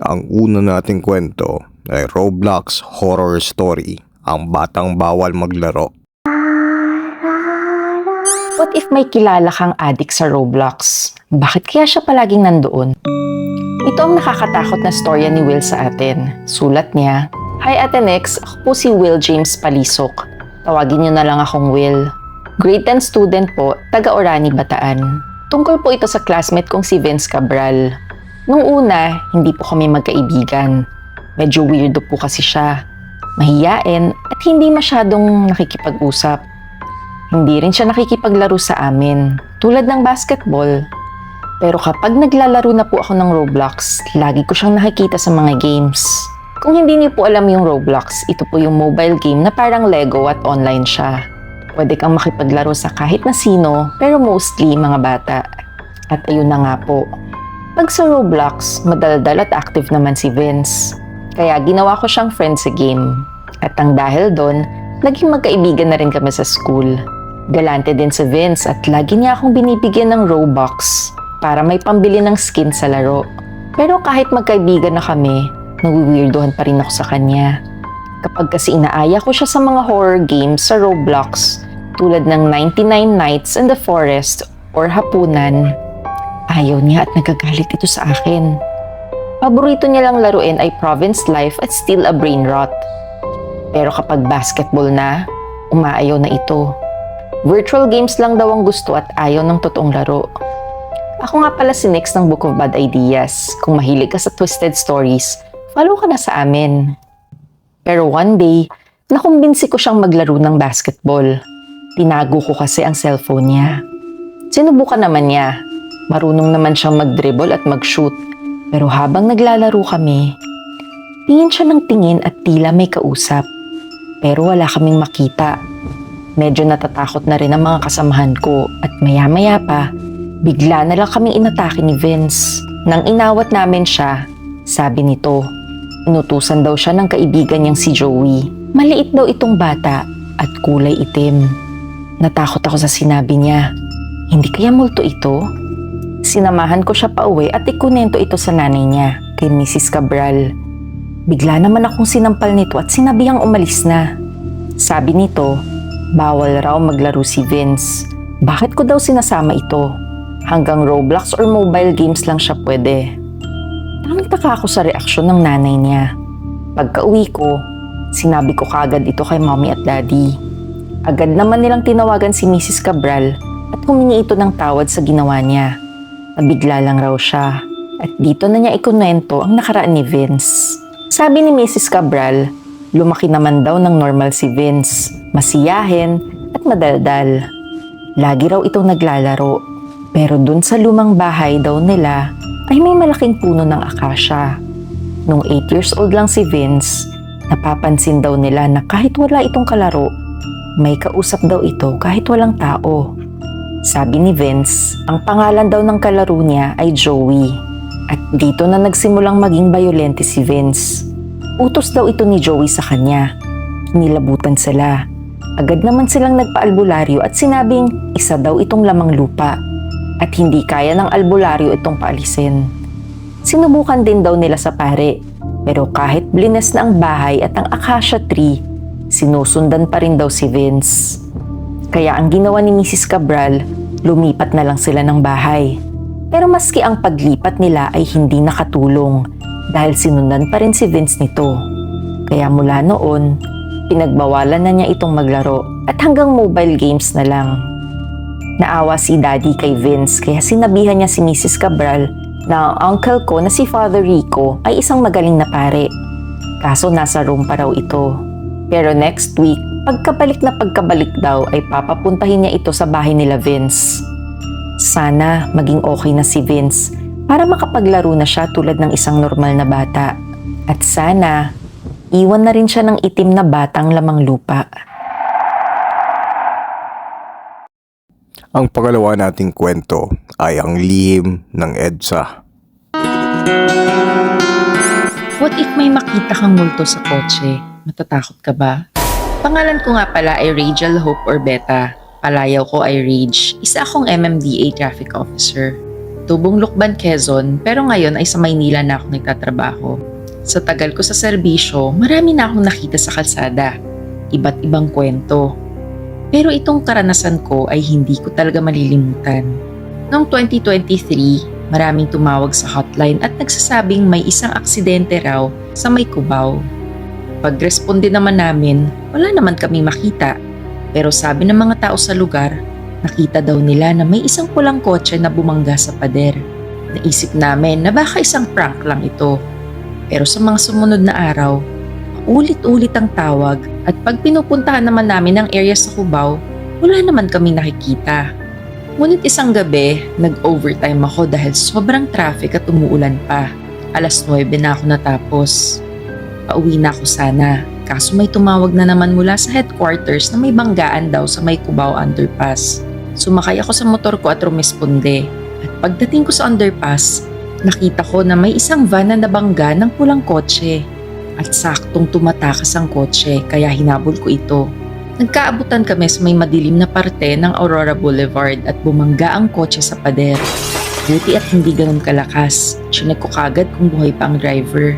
Ang una nating kwento ay Roblox Horror Story, ang batang bawal maglaro. What if may kilala kang addict sa Roblox? Bakit kaya siya palaging nandoon? Ito ang nakakatakot na storya ni Will sa atin. Sulat niya, "Hi Ate Nex, ako po si Will James Palisok. Tawagin niyo na lang akong Will. Grade 10 student po, taga Orani, Bataan. Tungkol po ito sa classmate kong si Vince Cabral. Nung una, hindi po kami magkaibigan. Medyo weirdo po kasi siya. Mahiyain at hindi masyadong nakikipag-usap. Hindi rin siya nakikipaglaro sa amin, tulad ng basketball. Pero kapag naglalaro na po ako ng Roblox, lagi ko siyang nakikita sa mga games. Kung hindi niyo po alam yung Roblox, ito po yung mobile game na parang Lego at online siya. Pwede kang makipaglaro sa kahit na sino, pero mostly mga bata. At ayun na nga po. Pag sa Roblox, madaldal at active naman si Vince. Kaya ginawa ko siyang friend sa game. At ang dahil doon, naging magkaibigan na rin kami sa school. Galante din si Vince at lagi niya akong binibigyan ng Robux para may pambili ng skin sa laro. Pero kahit magkaibigan na kami, nawiwirdohan pa rin ako sa kanya. Kapag kasi inaaya ko siya sa mga horror games sa Roblox, tulad ng 99 Nights in the Forest or Hapunan, ayaw niya at nagagalit ito sa akin. Paborito niya lang laruin ay Province Life at Still a Brain Rot. Pero kapag basketball na, umaayaw na ito. Virtual games lang daw ang gusto at ayaw ng totoong laro. Ako nga pala si Nex ng Book of Bad Ideas. Kung mahilig ka sa twisted stories, follow ka na sa amin. Pero one day, nakumbinsi ko siyang maglaro ng basketball. Tinago ko kasi ang cellphone niya. Sinubukan naman niya. Marunong naman siyang mag-dribble at mag-shoot. Pero habang naglalaro kami, tingin siya ng tingin at tila may kausap. Pero wala kaming makita. Medyo natatakot na rin ang mga kasamahan ko at maya-maya pa, bigla na lang kaming inatake ni Vince. Nang inawat namin siya, sabi nito, inutusan daw siya ng kaibigan niyang si Joey. Maliit daw itong bata at kulay itim. Natakot ako sa sinabi niya. Hindi kaya multo ito? Sinamahan ko siya pauwi at ikunento ito sa nanay niya, kay Mrs. Cabral. Bigla naman akong sinampal nito at sinabihang umalis na. Sabi nito, bawal raw maglaro si Vince. Bakit ko daw sinasama ito? Hanggang Roblox or mobile games lang siya pwede. Nagtaka ako sa reaksyon ng nanay niya. Pagka-uwi ko, sinabi ko kaagad ito kay mommy at daddy. Agad naman nilang tinawagan si Mrs. Cabral at humingi ito ng tawad sa ginawa niya. Nabigla lang raw siya at dito na niya ikunwento ang nakaraan ni Vince. Sabi ni Mrs. Cabral, lumaki naman daw ng normal si Vince, masiyahin at madaldal. Lagi raw itong naglalaro, pero dun sa lumang bahay daw nila ay may malaking puno ng akasya. Nung 8 years old lang si Vince, napapansin daw nila na kahit wala itong kalaro, may kausap daw ito kahit walang tao. Sabi ni Vince, ang pangalan daw ng kalaro niya ay Joey. At dito na nagsimulang maging bayolente si Vince. Utos daw ito ni Joey sa kanya. Nilabutan sila. Agad naman silang nagpa-albularyo at sinabing isa daw itong lamang lupa. At hindi kaya ng albularyo itong paalisin. Sinubukan din daw nila sa pare. Pero kahit blines na ang bahay at ang acacia tree, sinusundan pa rin daw si Vince. Kaya ang ginawa ni Mrs. Cabral, lumipat na lang sila ng bahay. Pero maski ang paglipat nila ay hindi nakatulong dahil sinundan pa rin si Vince nito. Kaya mula noon, pinagbawalan na niya itong maglaro at hanggang mobile games na lang. Naawa si Daddy kay Vince kaya sinabihan niya si Mrs. Cabral na ang uncle ko na si Father Rico ay isang magaling na pare. Kaso nasa room pa raw ito. Pero next week, pagkabalik daw ay papapuntahin niya ito sa bahay nila Vince. Sana maging okay na si Vince para makapaglaro na siya tulad ng isang normal na bata. At sana, iwan na rin siya ng itim na batang lamang lupa. Ang pangalawa nating kwento ay ang lihim ng EDSA. What if may makita kang multo sa kotse? Matatakot ka ba? Pangalan ko nga pala ay Rachel Hope Orbeta. Palayaw ko ay Rage. Isa akong MMDA traffic officer. Tubong Lukban, Quezon, pero ngayon ay sa Maynila na ako nagtatrabaho. Sa tagal ko sa serbisyo, marami na akong nakita sa kalsada. Iba't ibang kwento. Pero itong karanasan ko ay hindi ko talaga malilimutan. Noong 2023, maraming tumawag sa hotline at nagsasabing may isang aksidente raw sa may Cubao. Pag-responde naman namin, wala naman kaming makita. Pero sabi ng mga tao sa lugar, nakita daw nila na may isang pulang kotse na bumangga sa pader. Naisip namin na baka isang prank lang ito. Pero sa mga sumunod na araw, ulit-ulit ang tawag at pag pinupuntahan naman namin ang area sa Cubao, wala naman kami nakikita. Ngunit isang gabi, nag-overtime ako dahil sobrang traffic at umuulan pa. 9:00 na ako natapos. Pauwi na ako sana, kaso may tumawag na naman mula sa headquarters na may banggaan daw sa may Cubao underpass. Sumakay ako sa motor ko at rumesponde. At pagdating ko sa underpass, nakita ko na may isang van na nabangga ng pulang kotse. At saktong tumatakas ang kotse kaya hinabol ko ito. Nagkaabutan kami sa may madilim na parte ng Aurora Boulevard at bumangga ang kotse sa pader. Buti at hindi ganun kalakas. Chinek ko kagad kung buhay pa ang driver.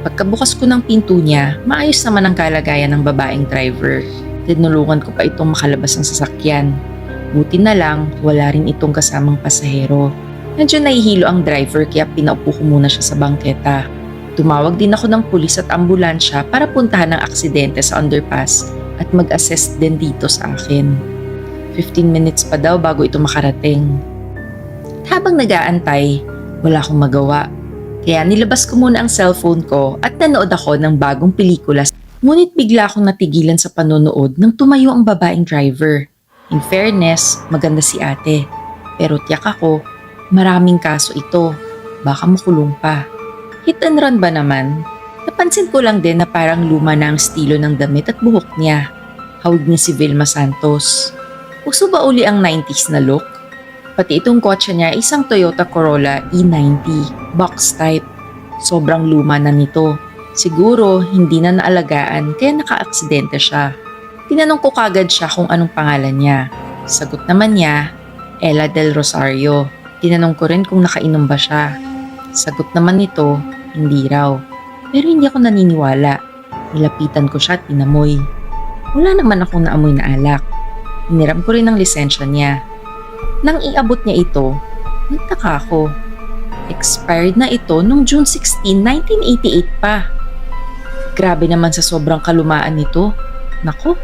Pagkabukas ko ng pinto niya, maayos naman ang kalagayan ng babaeng driver. Tinulungan ko pa itong makalabas ng sasakyan. Buti na lang, wala rin itong kasamang pasahero. Medyo nahihilo ang driver kaya pinaupo ko muna siya sa bangketa. Tumawag din ako ng pulis at ambulansya para puntahan ang aksidente sa underpass at mag-assess din dito sa akin. 15 minutes pa daw bago ito makarating. Habang nag-aantay, wala akong magawa. Kaya nilabas ko muna ang cellphone ko at nanood ako ng bagong pelikula. Ngunit bigla akong natigilan sa panonood nang tumayo ang babaeng driver. In fairness, maganda si ate. Pero tiyak ako, maraming kaso ito. Baka makulong pa. Hit and run ba naman? Napansin ko lang din na parang luma na ang estilo ng damit at buhok niya. Hawig niya si Vilma Santos. Uso ba uli ang 90s na look? Pati itong kotse niya isang Toyota Corolla E90, box type. Sobrang luma na nito. Siguro hindi na naalagaan kaya naka-aksidente siya. Tinanong ko kagad siya kung anong pangalan niya. Sagot naman niya, Ella Del Rosario. Tinanong ko rin kung nakainom ba siya. Sagot naman nito, hindi raw. Pero hindi ako naniniwala. Nilapitan ko siya at pinamoy. Wala naman akong naamoy na alak. Hiniram ko rin ang lisensya niya. Nang iabot niya ito, nagtaka ako. Expired na ito noong June 16, 1988 pa. Grabe naman sa sobrang kalumaan nito. Naku,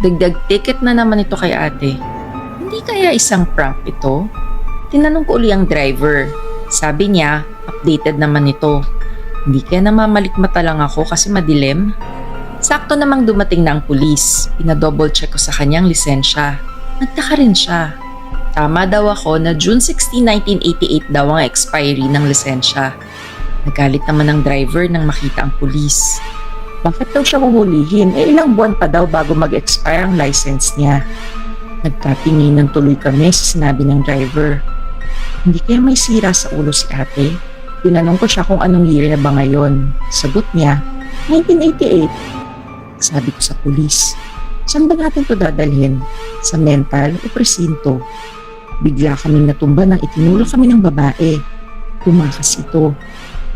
dagdag ticket na naman ito kay ate. Hindi kaya isang prank ito? Tinanong ko uli ang driver. Sabi niya, updated naman ito. Hindi kaya namamalikmata lang ako kasi madilim. Sakto namang dumating na ang pulis. Pinadouble check ko sa kanyang lisensya. Nagtaka rin siya. Tama daw ako na June 16, 1988 daw ang expiry ng lisensya. Nagalit naman ang driver nang makita ang pulis. Bakit daw siya huhulihin? Ilang buwan pa daw bago mag-expire ang license niya. Nagkatinginan tuloy kami sa sinabi ng driver. Hindi kaya may sira sa ulo si ate? Tinanong ko siya kung anong year na ba ngayon. Sagot niya, 1988. Sabi ko sa pulis, saan ba natin to dadalhin? Sa mental o presinto? Bigla kaming natumba nang itinulak kami ng babae. Tumakas ito.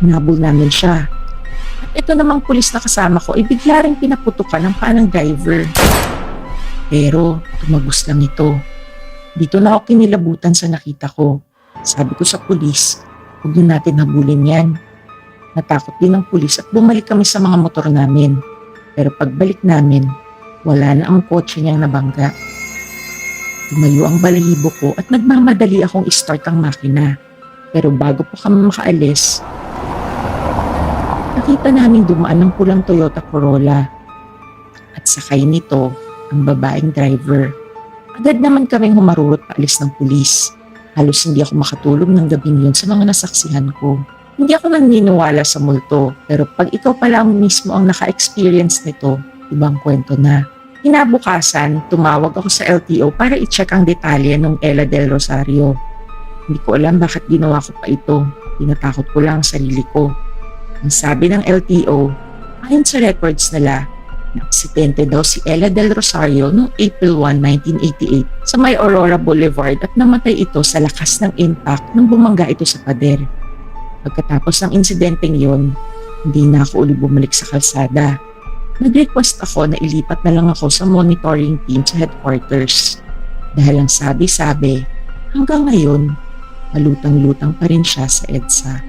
Hinabol namin siya. At ito namang pulis na kasama ko ay bigla rin pinaputukan ng paa ng driver. Pero tumagos lang ito. Dito na ako kinilabutan sa nakita ko. Sabi ko sa pulis, huwag na natin habulin yan. Natakot din ang pulis at bumalik kami sa mga motor namin. Pero pagbalik namin, wala na ang kotse niyang nabangga. Tumayo ang balahibo ko at nagmamadali akong i-start ang makina. Pero bago pa kami makaalis, nakita namin dumaan ng pulang Toyota Corolla. At sakay nito ang babaeng driver. Agad naman kaming humarurot paalis ng pulis. Halos hindi ako makatulog ng gabing yun sa mga nasaksihan ko. Hindi ako naniniwala sa multo, pero pag ikaw pala mismo ang naka-experience nito, ibang kwento na. Kinabukasan, tumawag ako sa LTO para i-check ang detalye ng Ella Del Rosario. Hindi ko alam bakit ginawa ko pa ito. Tinatakot ko lang ang sarili ko. Ang sabi ng LTO, ayon sa records nila, Naaksidente daw si Ella Del Rosario noong April 1, 1988 sa may Aurora Boulevard at namatay ito sa lakas ng impact nang bumangga ito sa pader. Pagkatapos ng insidenteng yun, hindi na ako uli bumalik sa kalsada. Nag-request ako na ilipat na lang ako sa monitoring team sa headquarters. Dahil ang sabi-sabi, hanggang ngayon, palutang-lutang pa rin siya sa EDSA.